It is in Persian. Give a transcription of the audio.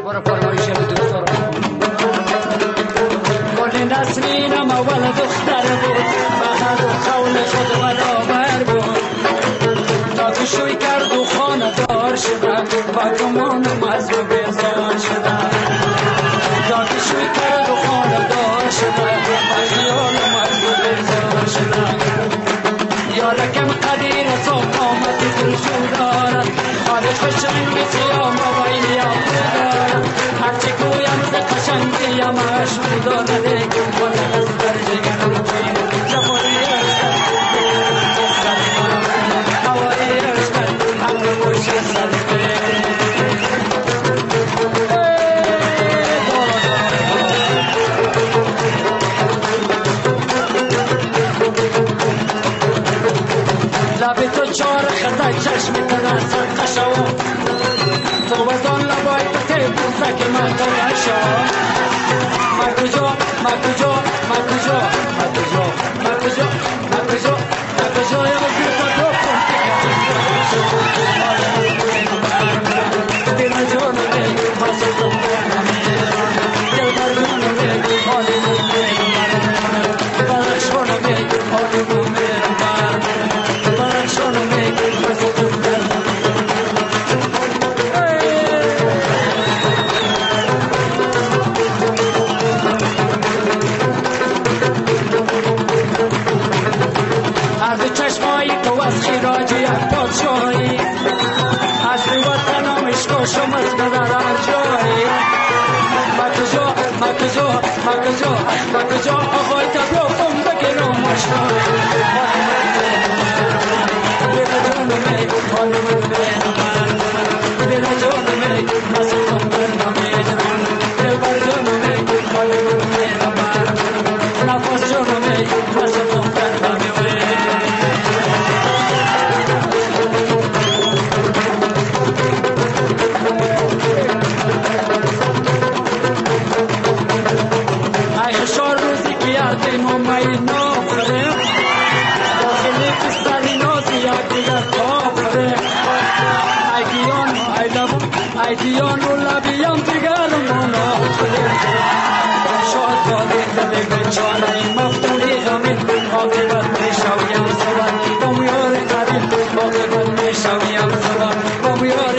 برو فرمایش دوستان. گل نسرینم اول دختر بود، فقط قول خود برابر بود. تا که شوی کرد و خانه دار شدم، با گمانم از او بیزار شدم. تا که شوی کرد و خانه دار شدم، با خیالم از او بیزار شدم. یارکم قدیر از آمدی دل شو دارد، حال خوشم به سیام و ویلیم دارد. هرچه گویم ز قشنگیم عشق دارده، ولی از در جگرم چین جوانی عشق هوای عشق همه خوش سرده. لب تو چار خطای چشم تنه سرقشو، تو بزن لبای تو تی بوزک من تو نشو. مکجو مکجو مکجو مکجو مکجو مکجو مکجو یا بیتا تو کنتی دل جون می واسه تو دل درون می حالی می برشون می حالی می برشون می واسه تو چشمایی تو از خیراجی پادشاهی، از وطنم عشق و شمس بدر جایی. مکجو مکجو مکجو مکجو آقای تبرو کن بگیرم مشتای. بیل جانمی حالم بیرم، بیل جانمی نسیم برنم بیجرم، دل بر جانمی حالم بیرم، نفس جانمی نسیم برنم بیجرم. ایدیان و لبیم دیگر مانا شاد باده دل چانه مفتونی غمین عاقبت میشویم زبان با میار قدیم عاقبت میشویم زبان با میار